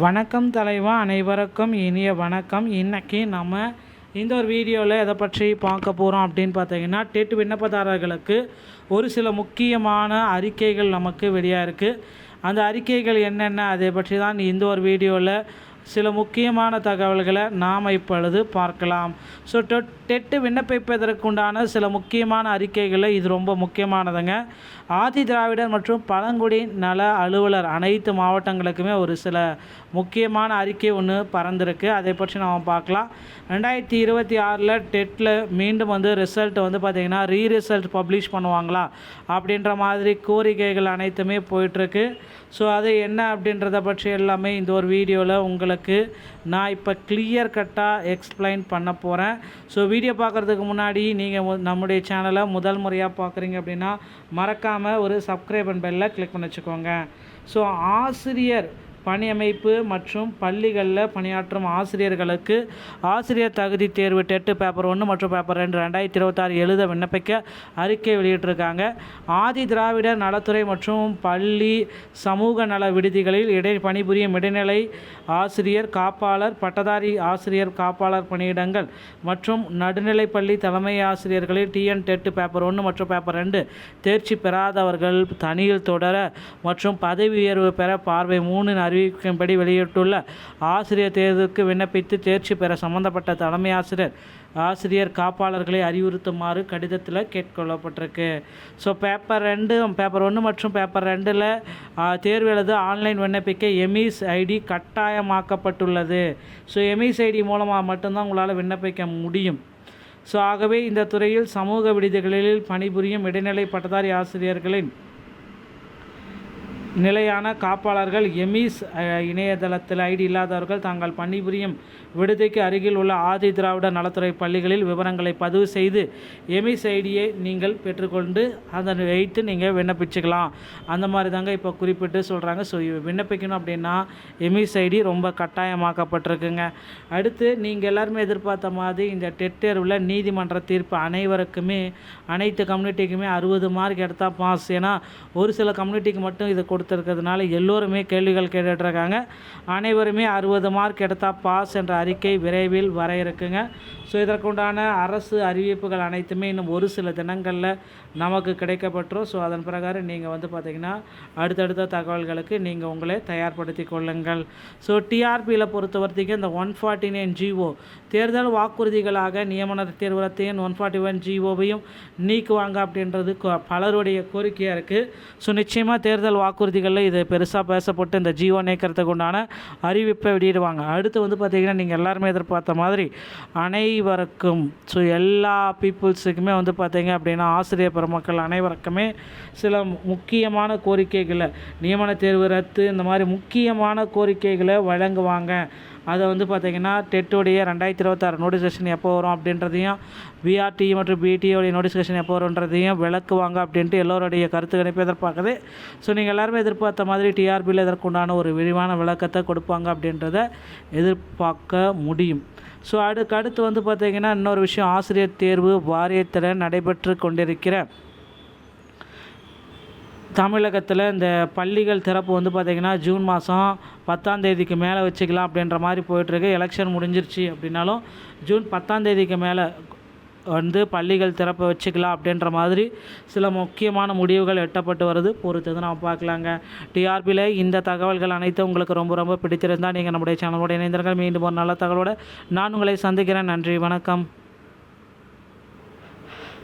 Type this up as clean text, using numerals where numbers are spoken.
வணக்கம் தலைவா, அனைவருக்கும் இனிய வணக்கம். இன்றைக்கி நம்ம இந்த ஒரு வீடியோவில் எதை பற்றி பார்க்க போகிறோம் அப்படின்னு பார்த்தீங்கன்னா, டெட் விண்ணப்பதாரர்களுக்கு ஒரு சில முக்கியமான அறிக்கைகள் நமக்கு வெளியாக இருக்குது. அந்த அறிக்கைகள் என்னென்ன, அதை பற்றி தான் இந்த ஒரு வீடியோவில் சில முக்கியமான தகவல்களை நாம் இப்பொழுது பார்க்கலாம். ஸோ டெட்டு விண்ணப்பிப்பதற்குண்டான சில முக்கியமான அறிக்கைகளில் இது ரொம்ப முக்கியமானதுங்க. ஆதி திராவிடர் மற்றும் பழங்குடி நல அலுவலர் அனைத்து மாவட்டங்களுக்குமே ஒரு சில முக்கியமான அறிக்கை ஒன்று பறந்துருக்கு. அதை பற்றி நாம் பார்க்கலாம். 2026 டெட்டில் மீண்டும் ரிசல்ட் பார்த்திங்கன்னா ரீரிசல்ட் பப்ளிஷ் பண்ணுவாங்களா அப்படின்ற மாதிரி கோரிக்கைகள் அனைத்துமே போயிட்டுருக்கு. ஸோ அது என்ன அப்படின்றத பற்றி எல்லாமே இந்த ஒரு வீடியோவில் உங்களுக்கு நான் இப்போ கிளியர் கட்டாக எக்ஸ்பிளைன் பண்ண போகிறேன். ஸோ வீடியோ பார்க்குறதுக்கு முன்னாடி நீங்கள் நம்முடைய சேனலை முதல் முறையாக பார்க்குறீங்க அப்படின்னா மறக்காமல் ஒரு சப்ஸ்கிரைப் அண்ட் பெல்லை கிளிக் பண்ணி வச்சுக்கோங்க. ஸோ ஆசிரியர் பணியமைப்பு மற்றும் பள்ளிகளில் பணியாற்றும் ஆசிரியர்களுக்கு ஆசிரியர் தகுதி தேர்வு டெட்டு பேப்பர் 1 மற்றும் பேப்பர் 2 2026 எழுத விண்ணப்பிக்க அறிக்கை வெளியிட்டிருக்காங்க. ஆதி திராவிடர் நலத்துறை மற்றும் பள்ளி சமூக நல விடுதிகளில் பணிபுரியும் இடைநிலை ஆசிரியர் காப்பாளர், பட்டதாரி ஆசிரியர் காப்பாளர் பணியிடங்கள் மற்றும் நடுநிலைப்பள்ளி தலைமை ஆசிரியர்களில் டிஎன் டெட்டு பேப்பர் 1 மற்றும் பேப்பர் 2 தேர்ச்சி பெறாதவர்கள் தனியில் தொடர மற்றும் பதவி உயர்வு பெற பார்வை 3 அறிவிக்கும்படி வெளியிட்டுள்ள ஆசிரியர் தேர்வுக்கு விண்ணப்பித்து தேர்ச்சி பெற சம்பந்தப்பட்ட தலைமை ஆசிரியர் காப்பாளர்களை அறிவுறுத்துமாறு கடிதத்தில் கேட்கொள்ளப்பட்டிருக்கு. ஸோ பேப்பர் 1 மற்றும் பேப்பர் 2 தேர்வு எழுத ஆன்லைன் விண்ணப்பிக்க எமிஸ் ஐடி கட்டாயமாக்கப்பட்டுள்ளது. ஸோ எமிஸ் ஐடி மூலமாக மட்டும்தான் உங்களால் விண்ணப்பிக்க முடியும். ஸோ ஆகவே இந்த துறையில் சமூக விடுதிகளில் பணிபுரியும் இடைநிலை பட்டதாரி ஆசிரியர்களின் நிலையான காப்பாளர்கள் எமிஸ் இணையதளத்தில் ஐடி இல்லாதவர்கள் தாங்கள் பணிபுரியும் விடுதிக்கு அருகில் உள்ள ஆதி திராவிட நலத்துறை பள்ளிகளில் விவரங்களை பதிவு செய்து எமிஸ் ஐடியை நீங்கள் பெற்றுக்கொண்டு அதை வைத்து நீங்கள் விண்ணப்பிச்சுக்கலாம். அந்த மாதிரி தாங்க இப்போ குறிப்பிட்டு சொல்கிறாங்க. ஸோ விண்ணப்பிக்கணும் அப்படின்னா எமிஸ் ஐடி ரொம்ப கட்டாயமாக்கப்பட்டிருக்குங்க. அடுத்து நீங்கள் எல்லாருமே எதிர்பார்த்த மாதிரி இந்த டெட் தேர்வில் நீதிமன்ற தீர்ப்பு அனைத்து கம்யூனிட்டிக்குமே 60 மார்க் எடுத்தால் பாஸ். ஏன்னா ஒரு சில கம்யூனிட்டிக்கு மட்டும் இது கொடுத்துருக்கிறதுனால எல்லோருமே கேள்விகள் கேட்டுட்ருக்காங்க. அனைவருமே 60 மார்க் எடுத்தால் பாஸ் என்ற அறிக்கை விரைவில் வர இருக்குங்க. ஸோ இதற்குண்டான அரசு அறிவிப்புகள் அனைத்துமே இன்னும் ஒரு சில தினங்களில் நமக்கு கிடைக்கப்பட்டுரும். ஸோ அதன் பிரகாரம் நீங்கள் பார்த்திங்கன்னா அடுத்தடுத்த தகவல்களுக்கு நீங்கள் உங்களை தயார்படுத்தி கொள்ளுங்கள். ஸோ டிஆர்பியில் பொறுத்த வரைக்கும் இந்த 149 GO தேர்தல் வாக்குறுதிகளாக நியமன தேர்வத்தையும் 141 GOவையும் நீக்குவாங்க அப்படின்றது பலருடைய கோரிக்கையாக இருக்குது. ஸோ நிச்சயமாக தேர்தல் வாக்குறுதிகளில் இது பெருசாக பேசப்பட்டு இந்த GO நீக்கிறதுக்கு உண்டான அறிவிப்பை வெளியிடுவாங்க. அடுத்து பார்த்திங்கன்னா நீங்கள் எல்லாருமே எதிர்பார்த்த மாதிரி அனைவருக்கும், ஸோ எல்லா பீப்புள்ஸுக்குமே பார்த்திங்க அப்படின்னா ஆசிரியர் பெருமக்கள் அனைவருக்குமே சில முக்கியமான கோரிக்கைகளை, நியமன தேர்வு ரத்து, இந்த மாதிரி முக்கியமான கோரிக்கைகளை வழங்குவாங்க. அதை பார்த்திங்கன்னா டெட்டுடைய 2026 நோட்டிஃபிகேஷன் எப்போ வரும் அப்படின்றதையும், விஆர்டி மற்றும் பிடிஓடைய நோட்டிஃபிகேஷன் எப்போ வரும்ன்றதையும் விளக்குவாங்க அப்படின்ட்டு எல்லோருடைய கருத்து கணிப்பு எதிர்பார்க்குது. ஸோ நீங்கள் எல்லாருமே எதிர்பார்த்த மாதிரி டிஆர்பியில் இதற்குண்டான ஒரு விரிவான விளக்கத்தை கொடுப்பாங்க அப்படின்றத எதிர்பார்க்க முடியும். ஸோ அடுத்து பார்த்திங்கன்னா இன்னொரு விஷயம், ஆசிரியர் தேர்வு வாரியத்தில் நடைபெற்று கொண்டிருக்கிற தமிழகத்தில் இந்த பள்ளிகள் திறப்பு பார்த்திங்கன்னா ஜூன் மாதம் 10ஆம் தேதிக்கு மேலே வச்சுக்கலாம் அப்படின்ற மாதிரி போயிட்டுருக்கு. எலெக்ஷன் முடிஞ்சிருச்சு அப்படின்னாலும் ஜூன் 10ஆம் தேதிக்கு மேலே பள்ளிகள் திறப்பை வச்சுக்கலாம் அப்படின்ற மாதிரி சில முக்கியமான முடிவுகள் எட்டப்பட்டு வருது. பொறுத்தது நாம் பார்க்கலாங்க. டிஆர்பியில் இந்த தகவல்கள் அனைத்தும் உங்களுக்கு ரொம்ப ரொம்ப பிடித்திருந்தால் நீங்கள் நம்முடைய சேனலோட இணைந்திருங்கள். மீண்டும் ஒரு நல்ல தகவலோடு நான் உங்களை சந்திக்கிறேன். நன்றி, வணக்கம்.